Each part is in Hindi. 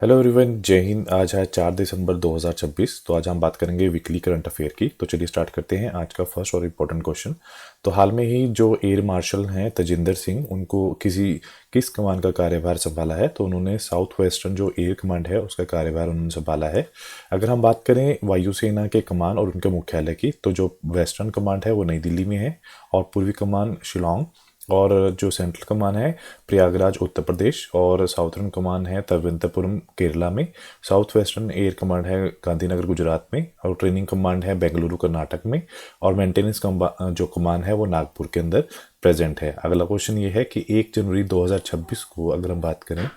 हेलो एवरीवन, जय हिंद। आज है 4 दिसंबर 2026। तो आज हम बात करेंगे वीकली करंट अफेयर की। तो चलिए स्टार्ट करते हैं आज का फर्स्ट और इम्पोर्टेंट क्वेश्चन। तो हाल में ही जो एयर मार्शल हैं तजिंदर सिंह, उनको किस कमान का कार्यभार संभाला है? तो उन्होंने साउथ वेस्टर्न जो एयर कमांड है उसका कार्यभार उन्होंने संभाला है। अगर हम बात करें वायुसेना के कमान और उनके मुख्यालय की, तो जो वेस्टर्न कमांड है वो नई दिल्ली में है और पूर्वी कमान शिलोंग, और जो सेंट्रल कमान है प्रयागराज उत्तर प्रदेश, और साउथर्न कमान है तिरुवनंतपुरम केरला में। साउथ वेस्टर्न एयर कमांड है गांधीनगर गुजरात में, और ट्रेनिंग कमांड है बेंगलुरु कर्नाटक में, और मेंटेनेंस जो कमान है वो नागपुर के अंदर प्रेजेंट है। अगला क्वेश्चन ये है कि 1 जनवरी 2026 को अगर हम बात करें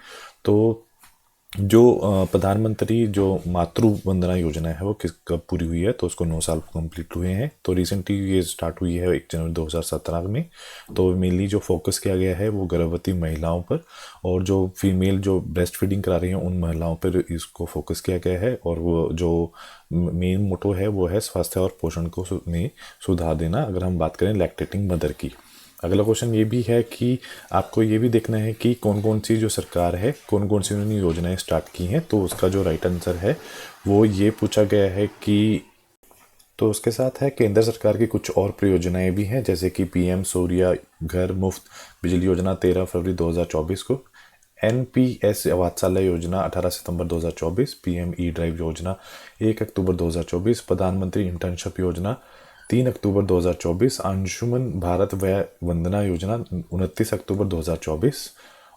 तो जो प्रधानमंत्री जो मातृ वंदना योजना है वो किस कब पूरी हुई है? तो उसको 9 साल कंप्लीट हुए हैं। तो रिसेंटली ये स्टार्ट हुई है 1 जनवरी 2017 में। तो मेनली जो फोकस किया गया है वो गर्भवती महिलाओं पर, और जो फीमेल जो ब्रेस्ट फीडिंग करा रही हैं उन महिलाओं पर इसको फोकस किया गया है। और वो जो मेन मोटो है वो है स्वास्थ्य और पोषण को में सुधार देना, अगर हम बात करें लैक्टेटिंग मदर की। अगला क्वेश्चन ये भी है कि आपको ये भी देखना है कि कौन कौन सी जो सरकार है कौन कौन सी उन्होंने योजनाएं स्टार्ट की हैं। तो उसका जो राइट आंसर है वो ये पूछा गया है कि, तो उसके साथ है केंद्र सरकार की कुछ और परियोजनाएं भी हैं, जैसे कि पीएम सूर्या घर मुफ्त बिजली योजना 13 फरवरी 2024 को, एनपीएस वात्सल्य योजना 18 सितंबर 2024, पीएम ई ड्राइव योजना 1 अक्टूबर 2024, प्रधानमंत्री इंटर्नशिप योजना 3 अक्टूबर 2024, अंशुमन भारत वय वंदना योजना 29 अक्टूबर 2024,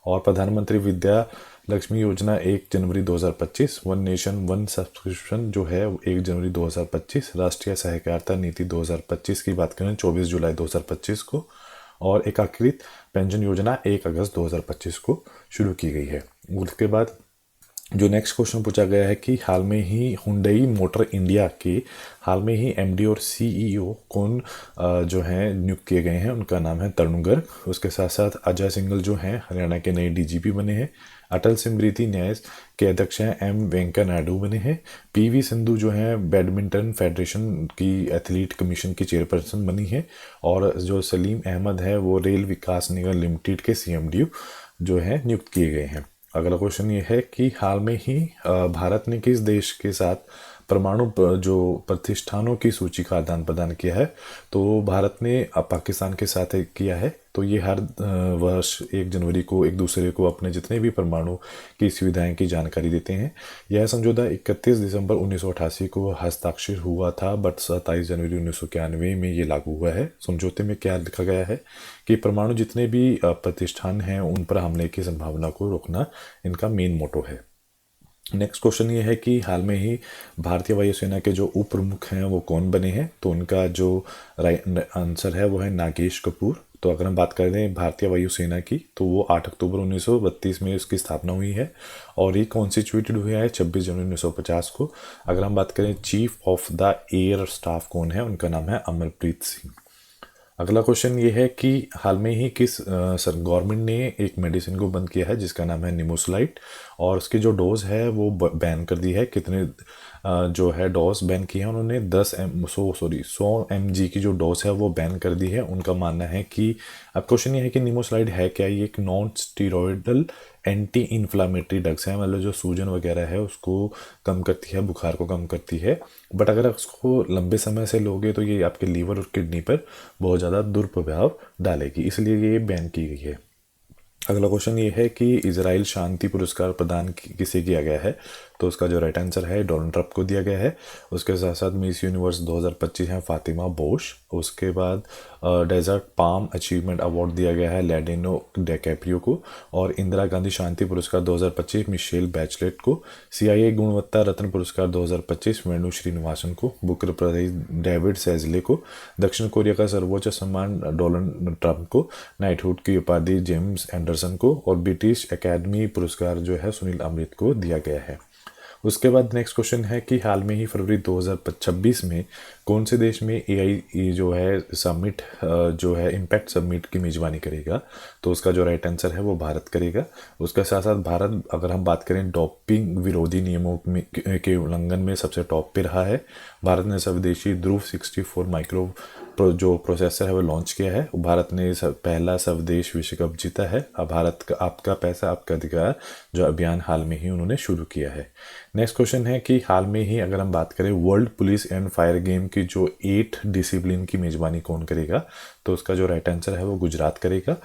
और प्रधानमंत्री विद्या लक्ष्मी योजना 1 जनवरी 2025, वन नेशन वन सब्सक्रिप्शन जो है 1 जनवरी 2025, राष्ट्रीय सहकारिता नीति 2025 की बात करें 24 जुलाई 2025 को, और एकीकृत पेंशन योजना 1 अगस्त 2025 को शुरू की गई है। उसके बाद जो नेक्स्ट क्वेश्चन पूछा गया है कि हाल में ही हुंडई मोटर इंडिया के हाल में ही एमडी और सीईओ कौन जो हैं नियुक्त किए गए हैं? उनका नाम है तरुण गर्ग। उसके साथ साथ अजय सिंघल जो हैं हरियाणा के नए डीजीपी बने हैं। अटल स्मृति न्यास के अध्यक्ष हैं एम वेंकैया नायडू बने हैं। पीवी सिंधु जो हैं बैडमिंटन फेडरेशन की एथलीट कमीशन की चेयरपर्सन बनी है। और जो सलीम अहमद है वो रेल विकास निगम लिमिटेड के सीएमडी जो है नियुक्त किए गए हैं। अगला क्वेश्चन ये है कि हाल में ही भारत ने किस देश के साथ परमाणु जो प्रतिष्ठानों की सूची का आदान प्रदान किया है? तो भारत ने पाकिस्तान के साथ किया है। तो ये हर वर्ष 1 जनवरी को एक दूसरे को अपने जितने भी परमाणु की सुविधाएं की जानकारी देते हैं। यह समझौता 31 दिसंबर 1988 को हस्ताक्षर हुआ था, बट 27 जनवरी 1991 में ये लागू हुआ है। समझौते में क्या लिखा गया है कि परमाणु जितने भी प्रतिष्ठान हैं उन पर हमले की संभावना को रोकना इनका मेन मोटो है। नेक्स्ट क्वेश्चन ये है कि हाल में ही भारतीय वायुसेना के जो उप प्रमुख हैं वो कौन बने हैं? तो उनका जो राइट आंसर है वो है नागेश कपूर। तो अगर हम बात करें भारतीय वायुसेना की तो वो 8 अक्टूबर 1932 में उसकी स्थापना हुई है, और ये कॉन्स्टिट्यूटेड हुआ है 26 जनवरी 1950 को। अगर हम बात करें chief of the air staff कौन है? उनका नाम है अमरप्रीत सिंह। अगला क्वेश्चन ये है कि हाल में ही किस गवर्नमेंट ने एक मेडिसिन को बंद किया है जिसका नाम है निमोसलाइट, और उसकी जो डोज है वो बैन कर दी है। कितने जो है डोज बैन की है उन्होंने? 100 mg की जो डोज है वो बैन कर दी है। उनका मानना है कि, अब क्वेश्चन ये है कि निमोसलाइड है क्या? ये एक non steroidal anti inflammatory drugs है, मतलब जो सूजन वगैरह है उसको कम करती है, बुखार को कम करती है। बट अगर आप उसको लंबे समय से लोगे तो ये आपके लीवर और किडनी पर बहुत ज़्यादा दुष्प्रभाव डालेगी, इसलिए ये बैन की गई है। अगला क्वेश्चन ये है कि इजराइल शांति पुरस्कार प्रदान किसे किया गया है? तो उसका जो राइट आंसर है डोनाल्ड ट्रंप को दिया गया है। उसके साथ साथ मिस यूनिवर्स 2025 है फातिमा बोश। उसके बाद डेजर्ट पाम अचीवमेंट अवार्ड दिया गया है लेडिनो डेकैप्रियो को। और इंदिरा गांधी शांति पुरस्कार 2025 मिशेल बैचलेट को। सीआईए गुणवत्ता रत्न पुरस्कार 2025 वेणु श्रीनिवासन को। बुकर प्राइज डेविड सेजले को। दक्षिण कोरिया का सर्वोच्च सम्मान डोनाल्ड ट्रंप को। नाइटहुड की उपाधि जेम्स एंडरसन को। और ब्रिटिश एकेडमी पुरस्कार जो है सुनील अमृत को दिया गया है। उसके बाद नेक्स्ट क्वेश्चन है कि हाल में ही फरवरी 2026 में कौन से देश में एआई जो है समिट जो है इम्पैक्ट समिट की मेजबानी करेगा? तो उसका जो राइट आंसर है वो भारत करेगा। उसके साथ साथ भारत, अगर हम बात करें डोपिंग विरोधी नियमों के उल्लंघन में सबसे टॉप पे रहा है। भारत ने स्वदेशी ध्रुव 64 माइक्रो जो प्रोसेसर है वो लॉन्च किया है। भारत ने पहला स्वदेश विश्व कप जीता है। अब भारत का आपका पैसा आपका अधिकार जो अभियान हाल में ही उन्होंने शुरू किया है। नेक्स्ट क्वेश्चन है कि हाल में ही अगर हम बात करें world police and fire game की जो 8 डिसिप्लिन की मेजबानी कौन करेगा, तो उसका जो राइट आंसर है वो गुजरात करेगा।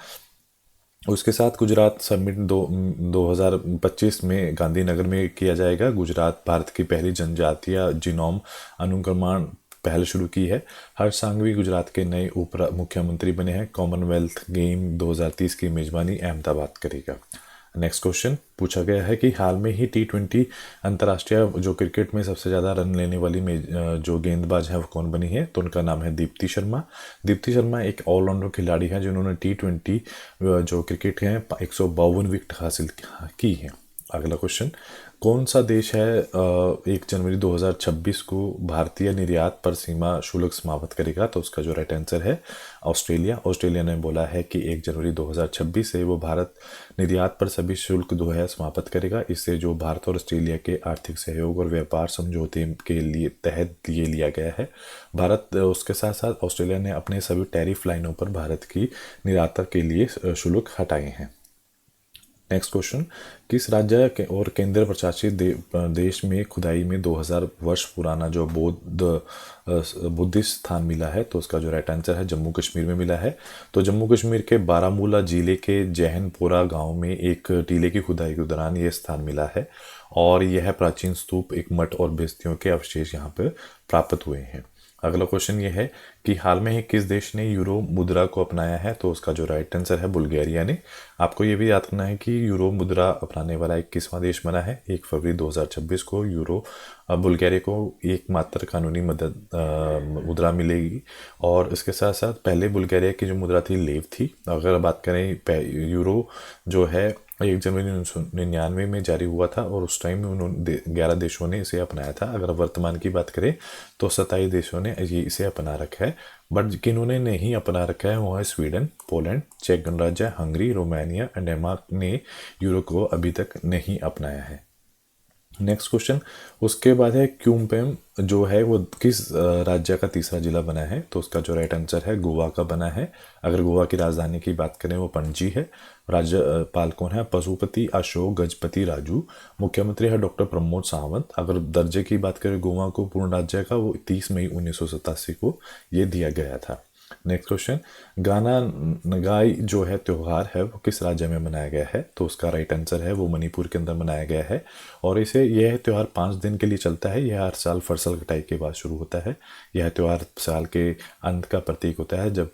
उसके साथ गुजरात समिट 2025 में गांधीनगर में किया जाएगा। गुजरात भारत की पहली जनजातीय जीनोम अनुक्रमण पहल शुरू की है। हर्ष संघवी गुजरात के नए उप मुख्यमंत्री बने हैं। कॉमनवेल्थ गेम 2030 की मेजबानी अहमदाबाद करेगा। नेक्स्ट क्वेश्चन पूछा गया है कि हाल में ही T20 अंतर्राष्ट्रीय जो क्रिकेट में सबसे ज़्यादा रन लेने वाली जो गेंदबाज है वो कौन बनी है, तो उनका नाम है दीप्ति शर्मा। दीप्ति शर्मा एक ऑलराउंडर खिलाड़ी है जिन्होंने T20 जो क्रिकेट है 152 विकेट हासिल की है। अगला क्वेश्चन, कौन सा देश है 1 जनवरी 2026 को भारतीय निर्यात पर सीमा शुल्क समाप्त करेगा, तो उसका जो राइट आंसर है ऑस्ट्रेलिया। ऑस्ट्रेलिया ने बोला है कि 1 जनवरी 2026 से वो भारत निर्यात पर सभी शुल्क जो है समाप्त करेगा। इससे जो भारत और ऑस्ट्रेलिया के आर्थिक सहयोग और व्यापार समझौते के लिए तहत ये लिया गया है। भारत उसके साथ साथ ऑस्ट्रेलिया ने अपने सभी टैरिफ लाइनों पर भारत की निर्यात के लिए शुल्क हटाए हैं। नेक्स्ट क्वेश्चन, किस राज्य और केंद्र प्रशासित देश में खुदाई में 2000 वर्ष पुराना जो बुद्धिस्ट स्थान मिला है, तो उसका जो राइट आंसर है जम्मू कश्मीर में मिला है। तो जम्मू कश्मीर के बारामूला जिले के जहनपोरा गांव में एक टीले की खुदाई के दौरान ये स्थान मिला है और यह प्राचीन स्तूप, एक मठ और बस्तियों के अवशेष यहाँ पर प्राप्त हुए हैं। अगला क्वेश्चन ये है कि हाल में ही किस देश ने यूरो मुद्रा को अपनाया है, तो उसका जो राइट आंसर है बुल्गारिया ने। आपको ये भी याद रखना है कि यूरो मुद्रा अपनाने वाला 21वां देश बना है। 1 फरवरी 2026 को बुल्गारिया को एकमात्र कानूनी मदद मुद्रा मिलेगी। और इसके साथ साथ पहले बुल्गारिया की जो मुद्रा थी लेव थी। अगर बात करें यूरो जो है 1 जनवरी 1999 में जारी हुआ था और उस टाइम में उन्होंने 11 देशों ने इसे अपनाया था। अगर वर्तमान की बात करें तो 27 देशों ने इसे अपना रखा है, बट किन्होंने नहीं अपना रखा है वो है स्वीडन, पोलैंड, चेक गणराज्य, हंगरी, रोमानिया एंड डेनमार्क ने यूरो को अभी तक नहीं अपनाया है। नेक्स्ट क्वेश्चन उसके बाद है क्यूमपेम जो है वो किस राज्य का तीसरा जिला बना है, तो उसका जो राइट आंसर है गोवा का बना है। अगर गोवा की राजधानी की बात करें वो पणजी है। राज्यपाल कौन है, पशुपति अशोक गजपति राजू। मुख्यमंत्री है डॉक्टर प्रमोद सावंत। अगर दर्जे की बात करें गोवा को पूर्ण राज्य का, वो 30 मई 1987 को ये दिया गया था। नेक्स्ट क्वेश्चन, गाना नगाई जो है त्यौहार है वो किस राज्य में मनाया गया है, तो उसका राइट आंसर है वो मणिपुर के अंदर मनाया गया है। और यह त्यौहार 5 दिन के लिए चलता है। यह हर साल फसल कटाई के बाद शुरू होता है। यह त्यौहार साल के अंत का प्रतीक होता है जब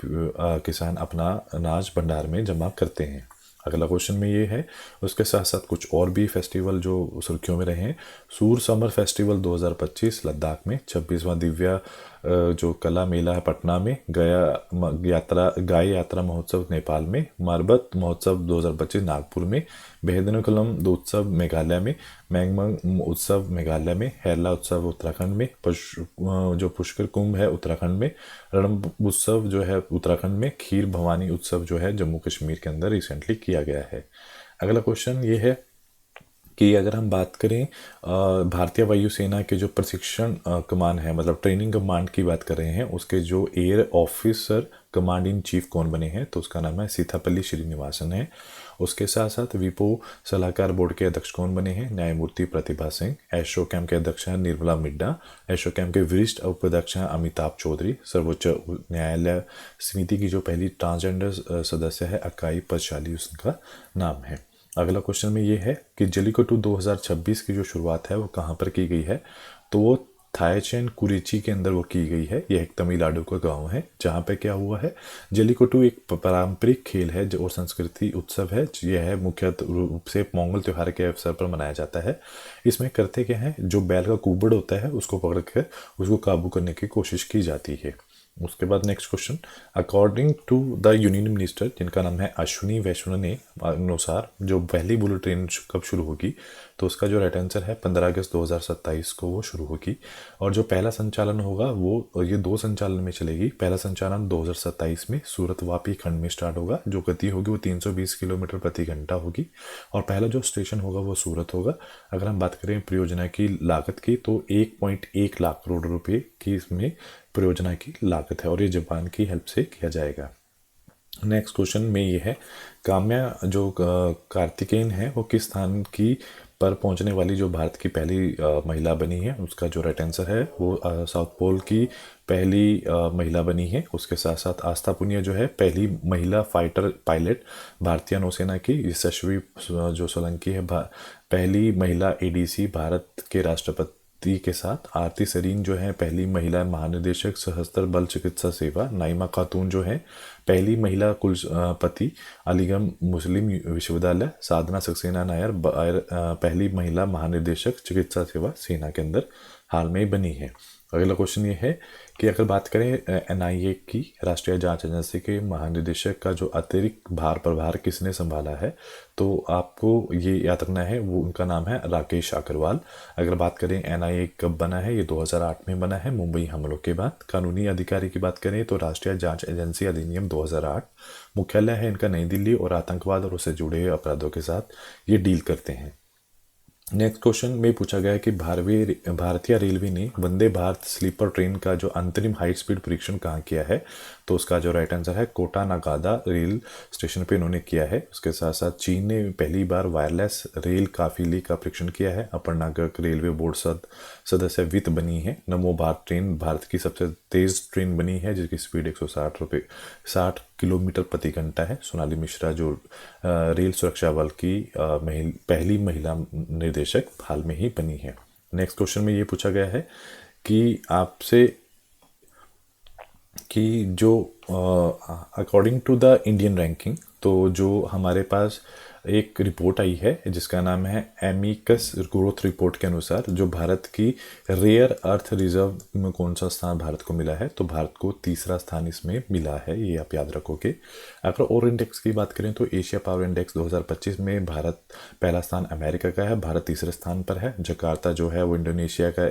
किसान अपना अनाज भंडार में जमा करते हैं। अगला क्वेश्चन में ये है, उसके साथ साथ कुछ और भी फेस्टिवल जो सुर्खियों में रहे हैं। सूर समर फेस्टिवल 2025 लद्दाख में, 26वां दिव्या जो कला मेला है पटना में, गाय यात्रा महोत्सव नेपाल में, मारबत महोत्सव 2025 नागपुर में, बेहदनकुलम उत्सव मेघालय में, मैंगमंग उत्सव मेघालय में, हैरला उत्सव उत्तराखंड में, जो पुष्कर कुंभ है उत्तराखंड में, रण उत्सव जो है उत्तराखंड में, खीर भवानी उत्सव जो है जम्मू कश्मीर के अंदर रिसेंटली किया गया है। अगला क्वेश्चन ये है कि अगर हम बात करें भारतीय वायुसेना के जो प्रशिक्षण कमान है, मतलब ट्रेनिंग कमांड की बात कर रहे हैं, उसके जो air officer command in chief कौन बने हैं, तो उसका नाम है सीतापल्ली श्रीनिवासन है। उसके साथ साथ विपो सलाहकार बोर्ड के अध्यक्ष कौन बने हैं, न्यायमूर्ति प्रतिभा सिंह। एसोचैम के अध्यक्ष हैं निर्मला मिड्डा। एसोचैम के वरिष्ठ उपाध्यक्ष हैं अमिताभ चौधरी। सर्वोच्च न्यायालय समिति की जो पहली ट्रांसजेंडर सदस्य है अकाई पचाली उसका नाम है। अगला क्वेश्चन में ये है कि जल्लीकट्टू 2026 की जो शुरुआत है वो कहाँ पर की गई है, तो वो थाईचेन कुरिची के अंदर वो की गई है। यह एक तमिलनाडु का गांव है जहाँ पे क्या हुआ है, जल्लीकट्टू एक पारंपरिक खेल है और संस्कृति उत्सव है। यह मुख्य रूप से पोंगल त्यौहार के अवसर पर मनाया जाता है। इसमें करते क्या है, जो बैल का कुबड़ होता है उसको पकड़ कर उसको काबू करने की कोशिश की जाती है। उसके बाद next question, according to the union minister जिनका नाम है अश्विनी वैष्णव ने अनुसार जो पहली बुलेट ट्रेन कब शुरू होगी, तो उसका जो राइट आंसर है 15 अगस्त 2027 को वो शुरू होगी। और जो पहला संचालन होगा वो ये 2 संचालन में चलेगी। पहला संचालन 2027 में सूरत वापी खंड में स्टार्ट होगा। जो गति होगी वो 320 किलोमीटर प्रति घंटा होगी और पहला जो स्टेशन होगा वो सूरत होगा। अगर हम बात करें परियोजना की लागत की, तो 1.1 लाख करोड़ रुपये की इसमें परियोजना की लागत है और ये जापान की हेल्प से किया जाएगा। नेक्स्ट क्वेश्चन में ये है, काम्या जो कार्तिकेयन है वो किस स्थान की पर पहुंचने वाली जो भारत की पहली महिला बनी है? उसका जो राइट आंसर है वो साउथ पोल की पहली महिला बनी है। उसके साथ साथ आस्था पुनिया जो है पहली महिला फाइटर पायलट भारतीय नौसेना की। यशस्वी जो सोलंकी है पहली महिला एडीसी भारत के राष्ट्रपति के साथ। आरती सरीन जो है पहली महिला महानिदेशक सशस्त्र बल चिकित्सा सेवा। नाइमा खातून जो है पहली महिला कुलपति अलीगढ़ मुस्लिम विश्वविद्यालय। साधना सक्सेना नायर पहली महिला महानिदेशक चिकित्सा सेवा सेना के अंदर हाल में ही बनी है। अगला क्वेश्चन ये है कि अगर बात करें एनआईए की राष्ट्रीय जांच एजेंसी के महानिदेशक का जो अतिरिक्त प्रभार किसने संभाला है, तो आपको ये याद रखना है, वो उनका नाम है राकेश अग्रवाल। अगर बात करें एनआईए कब बना है, ये 2008 में बना है मुंबई हमलों के बाद। कानूनी अधिकारी की बात करें तो राष्ट्रीय जांच एजेंसी अधिनियम 2008। मुख्यालय है इनका नई दिल्ली और आतंकवाद और उससे जुड़े हुए अपराधों के साथ ये डील करते हैं। नेक्स्ट क्वेश्चन में पूछा गया है कि भारतीय रेलवे ने वंदे भारत स्लीपर ट्रेन का जो अंतरिम हाई स्पीड परीक्षण कहाँ किया है, तो उसका जो राइट आंसर है कोटा नागादा रेल स्टेशन पे इन्होंने किया है। उसके साथ साथ चीन ने पहली बार वायरलेस रेल काफिले का परीक्षण किया है। अपर नागरिक रेलवे बोर्ड सदस्य वित्त बनी है। नमो भारत ट्रेन भारत की सबसे तेज ट्रेन बनी है जिसकी स्पीड 160 किलोमीटर प्रति घंटा है। सोनाली मिश्रा जो रेल सुरक्षा बल की पहली महिला निर्देशक हाल में ही बनी है। नेक्स्ट क्वेश्चन में ये पूछा गया है कि आपसे कि जो according to the Indian ranking, तो जो हमारे पास एक रिपोर्ट आई है जिसका नाम है एमिकस ग्रोथ रिपोर्ट के अनुसार जो भारत की रेयर अर्थ रिजर्व में कौन सा स्थान भारत को मिला है, तो भारत को तीसरा स्थान इसमें मिला है, ये आप याद रखोगे। अगर और इंडेक्स की बात करें तो एशिया पावर इंडेक्स 2025 में भारत पहला स्थान अमेरिका का है, भारत तीसरे स्थान पर है। जकार्ता जो है वो इंडोनेशिया का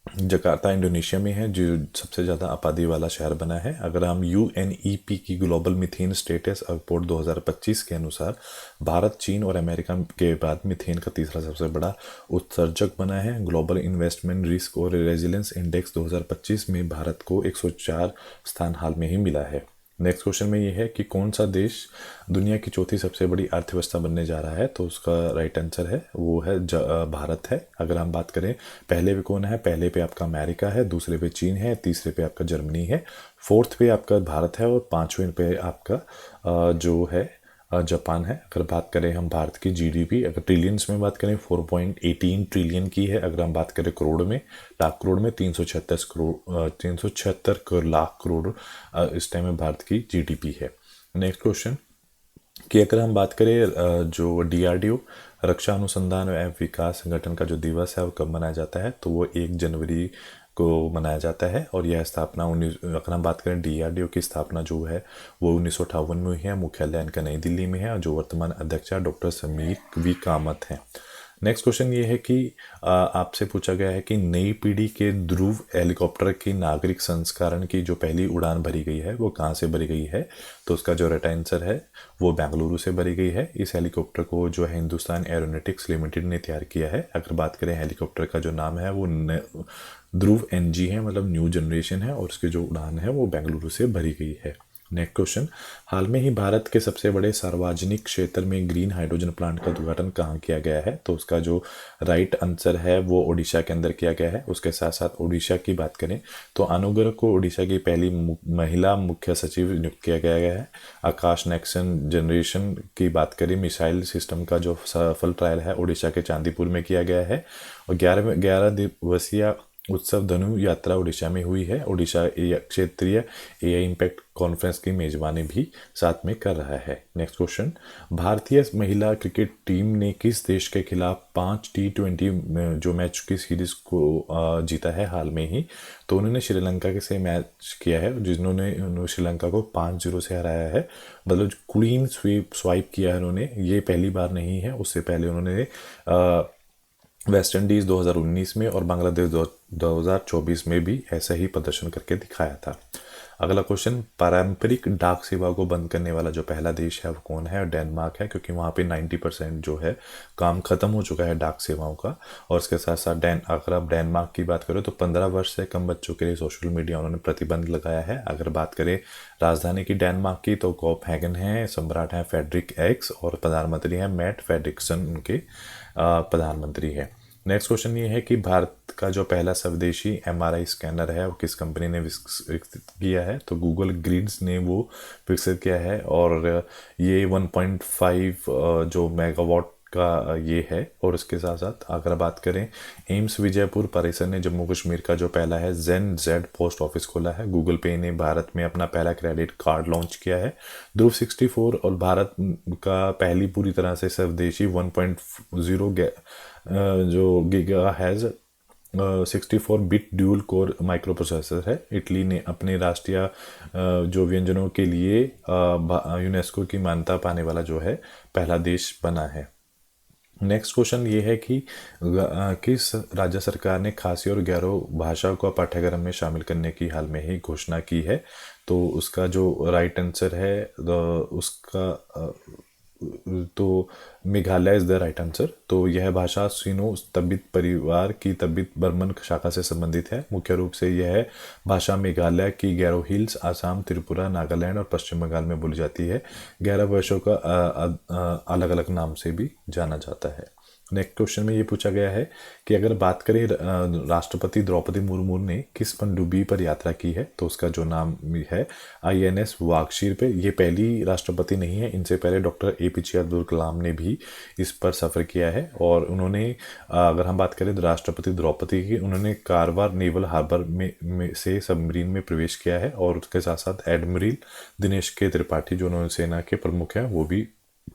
जकार्ता इंडोनेशिया में है जो सबसे ज़्यादा आबादी वाला शहर बना है। अगर हम यूएनईपी की ग्लोबल मीथेन स्टेटस रिपोर्ट 2025 के अनुसार भारत चीन और अमेरिका के बाद मीथेन का तीसरा सबसे बड़ा उत्सर्जक बना है। ग्लोबल इन्वेस्टमेंट रिस्क और रेजिलेंस इंडेक्स 2025 में भारत को 104 स्थान हाल में ही मिला है। नेक्स्ट क्वेश्चन में ये है कि कौन सा देश दुनिया की चौथी सबसे बड़ी अर्थव्यवस्था बनने जा रहा है, तो उसका राइट आंसर है वो है भारत है। अगर हम बात करें पहले पे कौन है, पहले पे आपका अमेरिका है, दूसरे पे चीन है, तीसरे पे आपका जर्मनी है, फोर्थ पे आपका भारत है और पांचवें पे आपका जो है जापान है। अगर बात करें हम भारत की जीडीपी, अगर ट्रिलियंस में बात करें 4.18 ट्रिलियन की है। अगर हम बात करें करोड़ में, लाख करोड़ में 376 लाख करोड़ इस टाइम में भारत की जीडीपी है। नेक्स्ट क्वेश्चन कि अगर हम बात करें जो डीआरडीओ रक्षा अनुसंधान एवं विकास संगठन का जो दिवस है वो कब मनाया जाता है, तो वो 1 जनवरी को मनाया जाता है। और यह स्थापना अगर हम बात करें डीआरडीओ की स्थापना जो है वो 1958 में हुई है। मुख्यालय इनका नई दिल्ली में है और जो वर्तमान अध्यक्ष डॉक्टर समीर वी कामत हैं। नेक्स्ट क्वेश्चन ये है कि आपसे पूछा गया है कि नई पीढ़ी के ध्रुव हेलीकॉप्टर की नागरिक संस्करण की जो पहली उड़ान भरी गई है वो कहाँ से भरी गई है, तो उसका जो राइट आंसर है वो बेंगलुरु से भरी गई है। इस हेलीकॉप्टर को जो है हिंदुस्तान एरोनॉटिक्स लिमिटेड ने तैयार किया है। अगर बात करें हेलीकॉप्टर का जो नाम है वो ध्रुव एनजी है, मतलब न्यू जनरेशन है और उसकी जो उड़ान है वो बेंगलुरु से भरी गई है। नेक्स्ट क्वेश्चन, हाल में ही भारत के सबसे बड़े सार्वजनिक क्षेत्र में ग्रीन हाइड्रोजन प्लांट का उद्घाटन कहाँ किया गया है, तो उसका जो राइट आंसर है वो ओडिशा के अंदर किया गया है। उसके साथ साथ ओडिशा की बात करें तो अनुग्रह को ओडिशा की पहली महिला मुख्य सचिव नियुक्त किया गया है। आकाश नेक्सन जनरेशन की बात करें, मिसाइल सिस्टम का जो सफल ट्रायल है ओडिशा के चांदीपुर में किया गया है। और 11 दिवसीय उत्सव धनु यात्रा उड़ीसा में हुई है। उड़ीसा क्षेत्रीय एआई इम्पैक्ट कॉन्फ्रेंस की मेजबानी भी साथ में कर रहा है। नेक्स्ट क्वेश्चन, भारतीय महिला क्रिकेट टीम ने किस देश के खिलाफ 5 T20 जो मैच की सीरीज को जीता है हाल में ही, तो उन्होंने श्रीलंका से मैच किया है जिन्होंने श्रीलंका को 5-0 से हराया है। मतलब क्लीन स्वाइप किया है उन्होंने, ये पहली बार नहीं है। उससे पहले उन्होंने वेस्ट इंडीज़ 2019 में और बांग्लादेश 2024 में भी ऐसा ही प्रदर्शन करके दिखाया था। अगला क्वेश्चन, पारंपरिक डाक सेवा को बंद करने वाला जो पहला देश है वो कौन है? डेनमार्क है, क्योंकि वहाँ पे 90% जो है काम खत्म हो चुका है डाक सेवाओं का। और इसके साथ साथ अगर आप डेनमार्क की बात करें तो 15 वर्ष से कम बच्चों के लिए सोशल मीडिया उन्होंने प्रतिबंध लगाया है। अगर बात करें राजधानी की डेनमार्क की तो कोपेनहेगन है, सम्राट हैं फेडरिक एक्स और प्रधानमंत्री हैं मैट फ्रेडरिक्सन, उनके प्रधानमंत्री है। नेक्स्ट क्वेश्चन ये है कि भारत का जो पहला स्वदेशी एमआरआई स्कैनर है वो किस कंपनी ने विकसित किया है? तो गूगल ग्रिड्स ने वो विकसित किया है और ये 1.5 जो मेगावाट का ये है। और इसके साथ साथ अगर बात करें एम्स विजयपुर परिसर ने जम्मू कश्मीर का जो पहला है जेन जेड पोस्ट ऑफिस खोला है। गूगल पे ने भारत में अपना पहला क्रेडिट कार्ड लॉन्च किया है। ध्रुव 64 और भारत का पहली पूरी तरह से स्वदेशी 1.0 जो giga has 64 bit dual core micro processor है। इटली ने अपने राष्ट्रीय जो व्यंजनों के लिए यूनेस्को की मान्यता पाने वाला जो है पहला देश बना है। नेक्स्ट क्वेश्चन ये है कि किस राज्य सरकार ने खासी और गैरो भाषा को पाठ्यक्रम में शामिल करने की हाल में ही घोषणा की है? तो उसका जो राइट आंसर है उसका तो Meghalaya is the right answer. तो यह भाषा सिनो तबित परिवार की तबित बर्मन शाखा से संबंधित है। मुख्य रूप से यह भाषा मेघालय की गैरो हिल्स, आसाम, त्रिपुरा, नागालैंड और पश्चिम बंगाल में बोली जाती है। 11 वर्षों का अलग अलग नाम से भी जाना जाता है। नेक्स्ट क्वेश्चन में ये पूछा गया है कि अगर बात करें राष्ट्रपति द्रौपदी मुर्मू ने किस पनडुब्बी पर यात्रा की है? तो उसका जो नाम है INS वागशीर पे। ये पहली राष्ट्रपति नहीं है, इनसे पहले डॉक्टर APJ अब्दुल कलाम ने भी इस पर सफ़र किया है। और उन्होंने अगर हम बात करें राष्ट्रपति द्रौपदी की, उन्होंने कारवार नेवल हार्बर में से सबमरीन में प्रवेश किया है। और उसके साथ साथ एडमिरल दिनेश के त्रिपाठी जो नौसेना के प्रमुख हैं वो भी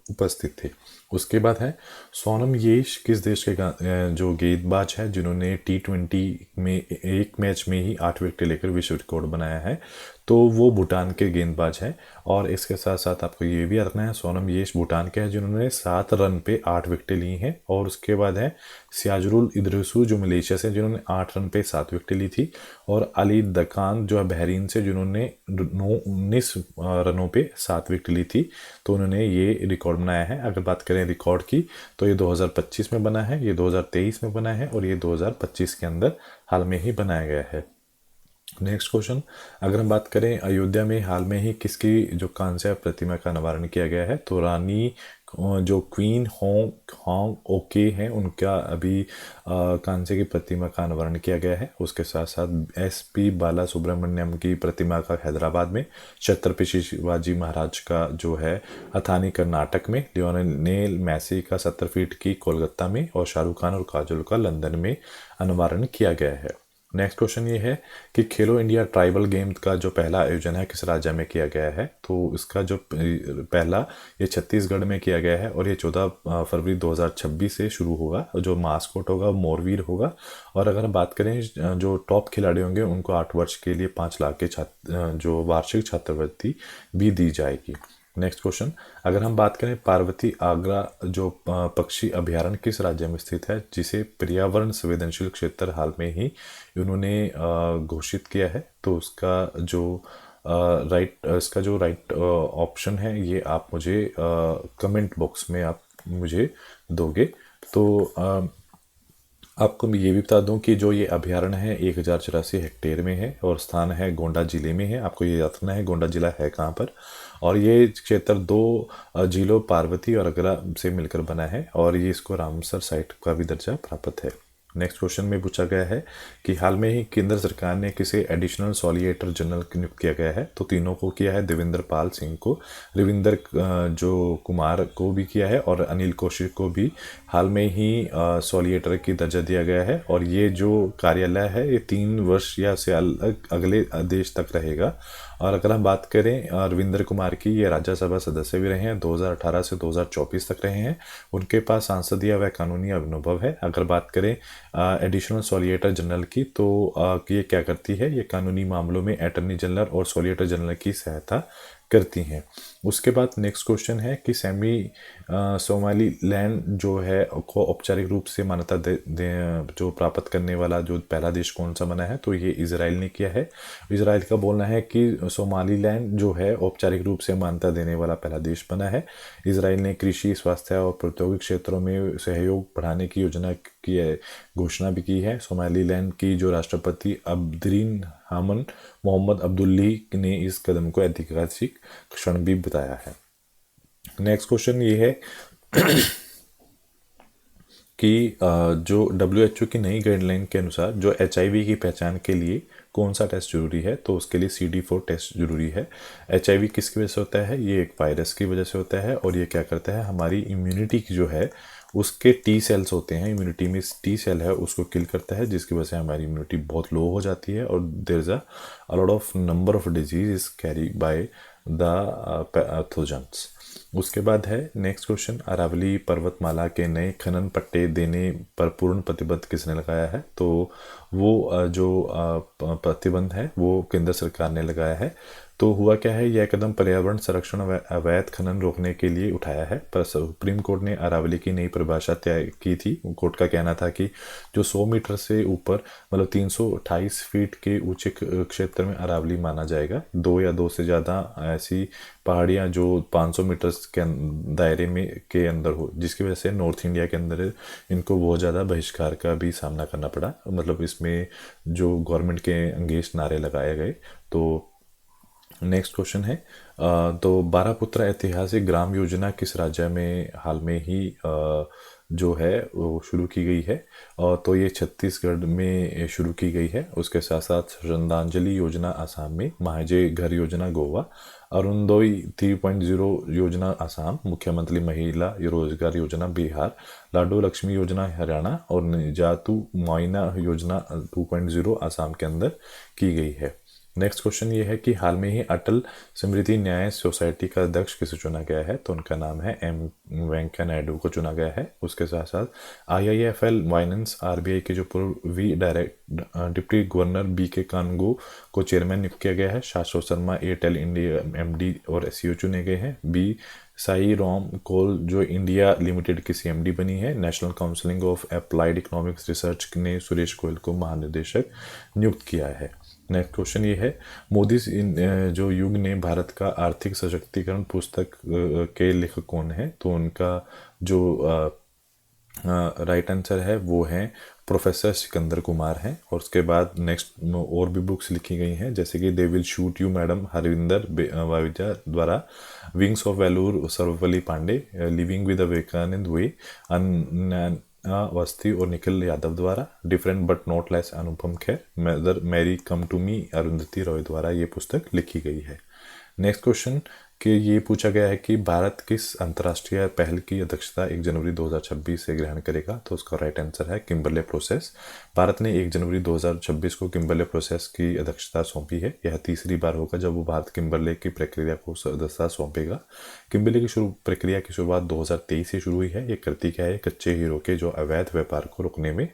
उपस्थित थे। उसके बाद है सोनम येश किस देश के जो गेंदबाज है जिन्होंने T20 में एक मैच में ही 8 विकेट लेकर विश्व रिकॉर्ड बनाया है? तो वो भूटान के गेंदबाज हैं। और इसके साथ साथ आपको ये भी रखना है सोनम येश भूटान के हैं जिन्होंने 7 रन पे 8 विकेटें ली हैं। और उसके बाद है सियाजुल इद्रिसू जो मलेशिया से जिन्होंने 8 रन पे 7 विकेटें ली थी। और अली दकान जो है बहरीन से जिन्होंने 19 रनों पे 7 विकेट ली थी। तो उन्होंने ये रिकॉर्ड बनाया है। अगर बात करें रिकॉर्ड की तो ये 2025 में बना है, ये 2023 में बना है और ये 2025 के अंदर हाल में ही बनाया गया है। नेक्स्ट क्वेश्चन, अगर हम बात करें अयोध्या में हाल में ही किसकी जो कांस्य प्रतिमा का अनावरण किया गया है? तो रानी जो क्वीन होंग ओके हैं उनका अभी कांस्य की प्रतिमा का अनावरण किया गया है। उसके साथ साथ SP बाला सुब्रमण्यम की प्रतिमा का हैदराबाद में, छत्रपति शिवाजी महाराज का जो है अथानी कर्नाटक में, लियोनेल मेसी का 70 फीट की कोलकाता में और शाहरुख खान और काजोल का लंदन में अनावरण किया गया है। नेक्स्ट क्वेश्चन ये है कि खेलो इंडिया ट्राइबल गेम का जो पहला आयोजन है किस राज्य में किया गया है? तो इसका जो पहला ये छत्तीसगढ़ में किया गया है और ये 14 फरवरी 2026 से शुरू होगा। जो मास्कोट होगा मोरवीर होगा। और अगर हम बात करें जो टॉप खिलाड़ी होंगे उनको 8 वर्ष के लिए 5 लाख के जो वार्षिक छात्रवृत्ति भी दी जाएगी। नेक्स्ट क्वेश्चन, अगर हम बात करें पार्वती आगरा जो पक्षी अभयारण्य किस राज्य में स्थित है जिसे पर्यावरण संवेदनशील क्षेत्र हाल में ही उन्होंने घोषित किया है? तो उसका जो राइट ऑप्शन है ये आप मुझे कमेंट बॉक्स में आप मुझे दोगे। तो आपको मैं ये भी बता दूं कि जो ये अभयारण्य है 1084 हेक्टेयर में है और स्थान है गोंडा जिले में है। आपको ये रखना है गोंडा जिला है कहाँ पर। और ये क्षेत्र 2 जिलों पार्वती और अगरा से मिलकर बना है और ये इसको रामसर साइट का भी दर्जा प्राप्त है। नेक्स्ट क्वेश्चन में पूछा गया है कि हाल में ही केंद्र सरकार ने किसे एडिशनल सॉलिसिटर जनरल नियुक्त किया गया है? तो तीनों को किया है, देवेंद्र पाल सिंह को, रविंदर जो कुमार को भी किया है और अनिल कौशिक को भी हाल में ही सॉलिसिटर की दर्जा दिया गया है। और ये जो कार्यालय है ये 3 वर्ष या से अगले आदेश तक रहेगा। और अगर हम बात करें रविंदर कुमार की, ये राज्यसभा सदस्य भी रहे हैं, 2018 से 2024 तक रहे हैं। उनके पास सांसदीय व कानूनी अनुभव है। अगर बात करें एडिशनल सॉलिसिटर जनरल की तो ये क्या करती है? ये कानूनी मामलों में अटॉर्नी जनरल और सॉलिसिटर जनरल की सहायता करती हैं। उसके बाद नेक्स्ट क्वेश्चन है कि सोमाली लैंड जो है को औपचारिक रूप से मान्यता जो प्राप्त करने वाला जो पहला देश कौन सा बना है, तो ये इजराइल ने किया है। इजराइल का बोलना है कि सोमाली लैंड जो है औपचारिक रूप से मान्यता देने वाला पहला देश बना है। इजराइल ने कृषि, स्वास्थ्य और प्रौद्योगिक क्षेत्रों में सहयोग बढ़ाने की योजना की घोषणा भी की है। सोमालीलैंड की जो राष्ट्रपति अब्दरीन हामन मोहम्मद अब्दुल्ली ने इस कदम को ऐतिहासिक क्षण भी बताया है। नेक्स्ट क्वेश्चन ये है कि जो WHO की नई गाइडलाइन के अनुसार जो HIV की पहचान के लिए कौन सा टेस्ट जरूरी है, तो उसके लिए CD4 टेस्ट जरूरी है। HIV किसकी वजह से होता है, ये एक वायरस की वजह से होता है और ये क्या करता है, हमारी इम्यूनिटी की जो है उसके T सेल्स होते हैं, इम्यूनिटी में T सेल है उसको किल करता है, जिसकी वजह से हमारी इम्यूनिटी बहुत लो हो जाती है और there is a lot of number of disease is carry by the pathogens. उसके बाद है नेक्स्ट क्वेश्चन, अरावली पर्वतमाला के नए खनन पट्टे देने पर पूर्ण प्रतिबंध किसने लगाया है, तो वो जो प्रतिबंध है वो केंद्र सरकार ने लगाया है। तो हुआ क्या है, यह कदम पर्यावरण संरक्षण व अवैध खनन रोकने के लिए उठाया है, पर सुप्रीम कोर्ट ने अरावली की नई परिभाषा तय की थी। कोर्ट का कहना था कि जो 100 मीटर से ऊपर मतलब 328 फीट के ऊंचे क्षेत्र में अरावली माना जाएगा। 2 या 2 से ज़्यादा ऐसी पहाड़ियाँ जो 500 मीटर के दायरे में के अंदर हो, जिसकी वजह से नॉर्थ इंडिया के अंदर इनको बहुत ज़्यादा बहिष्कार का भी सामना करना पड़ा। मतलब इसमें जो गवर्नमेंट के अंगेंस्ट नारे लगाए गए। तो नेक्स्ट क्वेश्चन है तो बारापुत्रा ऐतिहासिक ग्राम योजना किस राज्य में हाल में ही जो है वो शुरू की गई है, और तो ये छत्तीसगढ़ में शुरू की गई है। उसके साथ साथ श्रद्धांजलि योजना आसाम में, महाजय घर योजना गोवा, अरुणोदय 3.0 योजना आसाम, मुख्यमंत्री महिला रोजगार योजना बिहार, लाडो लक्ष्मी योजना हरियाणा और निजातु मुआयना योजना 2.0 आसाम के अंदर की गई है। नेक्स्ट क्वेश्चन ये है कि हाल में ही अटल स्मृति न्याय सोसाइटी का अध्यक्ष किसे चुना गया है, तो उनका नाम है एम वेंकैया नायडू को चुना गया है। उसके साथ साथ IIFL फाइनेंस RBI के जो पूर्वी डिप्टी गवर्नर BK कानगो को चेयरमैन नियुक्त किया गया है। शाश्वत शर्मा एयरटेल इंडिया MD और CEO चुने गए हैं। B साई राम कोल जो इंडिया लिमिटेड की CMD बनी है। National council of applied economics research ने सुरेश गोयल को महानिदेशक नियुक्त किया है। नेक्स्ट क्वेश्चन ये है, मोदी जो युग ने भारत का आर्थिक सशक्तिकरण पुस्तक के लेखक कौन है, तो उनका जो राइट आंसर है वो है प्रोफेसर सिकंदर कुमार हैं। और उसके बाद नेक्स्ट और भी बुक्स लिखी गई हैं, जैसे कि they will shoot you madam Harvinder Vavija द्वारा, wings of valour Sarvapalli Pandey, living with Vivekananda वे अवस्थी और निखिल यादव द्वारा, different but not less Anupam Kher, mother Mary come to me Arundhati Roy द्वारा ये पुस्तक लिखी गई है। नेक्स्ट क्वेश्चन कि ये पूछा गया है कि भारत किस अंतर्राष्ट्रीय पहल की अध्यक्षता 1 जनवरी 2026 से ग्रहण करेगा, तो उसका राइट आंसर है किम्बरले प्रोसेस। भारत ने 1 जनवरी 2026 को किम्बरले प्रोसेस की अध्यक्षता सौंपी है। यह तीसरी बार होगा जब वो भारत किम्बरले की प्रक्रिया को सदस्यता सौंपेगा। किम्बरले की प्रक्रिया की शुरुआत 2023 से शुरू हुई है। ये करती क्या है, कच्चे हीरो के जो अवैध व्यापार को रोकने में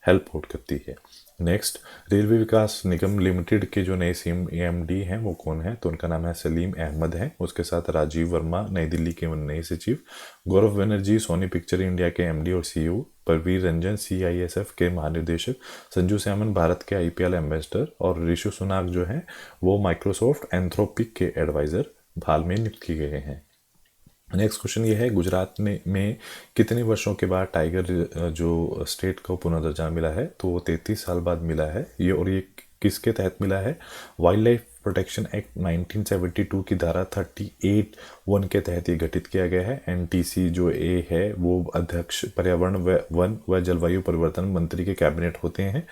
हेल्प करती है। नेक्स्ट, रेलवे विकास निगम लिमिटेड के जो नए CMD हैं वो कौन है, तो उनका नाम है सलीम अहमद है। उसके साथ राजीव वर्मा नई दिल्ली के नए सचिव, गौरव बनर्जी सोनी पिक्चर इंडिया के MD और CEO, परवीर रंजन CISF के महानिदेशक, संजू सैमन भारत के IPL एम्बेसडर और ऋषि सुनाक जो है वो माइक्रोसॉफ्ट एंथ्रोपिक के एडवाइजर हाल में नियुक्त किए गए हैं। नेक्स्ट क्वेश्चन ये है, गुजरात में कितने वर्षों के बाद टाइगर जो स्टेट को पुनर्दर्जा मिला है, तो वो 33 साल बाद मिला है। ये किसके तहत मिला है, वाइल्ड लाइफ प्रोटेक्शन एक्ट 1972 की धारा 38(1) के तहत ये गठित किया गया है। NTC जो है वो अध्यक्ष पर्यावरण वन व जलवायु परिवर्तन मंत्री के कैबिनेट होते हैं।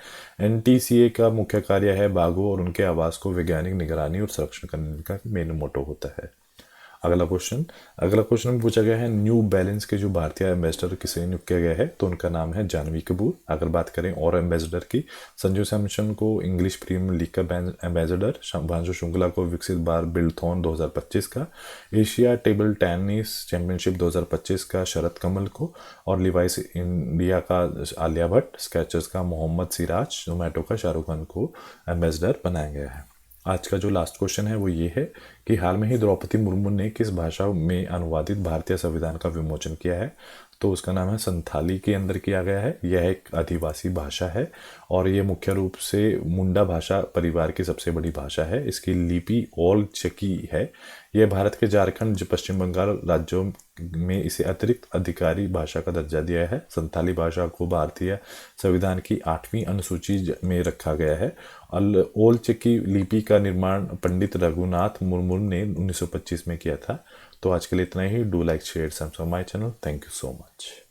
NTCA का मुख्य कार्य है बाघों और उनके आवास को वैज्ञानिक निगरानी और संरक्षण करने का मेन मोटो होता है। अगला क्वेश्चन में पूछा गया है, न्यू बैलेंस के जो भारतीय एम्बेसडर किसे नियुक्त किया गया है, तो उनका नाम है जानवी कपूर। अगर बात करें और एम्बेसडर की, संजू सैमसन को इंग्लिश प्रीमियर लीग का एम्बेसडर, भांजू शुक्ला को विकसित बार बिल्डथॉन 2025 का, एशिया टेबल टेनिस चैंपियनशिप 2025 का शरद कमल को, और लिवाइस इंडिया का आलिया भट्ट, स्केचर्स का मोहम्मद सिराज, जोमेटो का शाहरुख खान को एम्बेसडर बनाया गया है। आज का जो लास्ट क्वेश्चन है वो ये है कि हाल में ही द्रौपदी मुर्मू ने किस भाषा में अनुवादित भारतीय संविधान का विमोचन किया है। तो उसका नाम है संथाली के अंदर किया गया है। यह एक आदिवासी भाषा है और ये मुख्य रूप से मुंडा भाषा परिवार की सबसे बड़ी भाषा है। इसकी लिपि ओल चकी है। यह भारत के झारखंड पश्चिम बंगाल राज्यों में इसे अतिरिक्त अधिकारी भाषा का दर्जा दिया है। संथाली भाषा को भारतीय संविधान की 8वीं अनुसूची में रखा गया है। ओल चकी लिपि का निर्माण पंडित रघुनाथ मुर्मू ने 1925 में किया था। तो आज के लिए इतना ही। Do like share subscribe my channel. Thank you so much.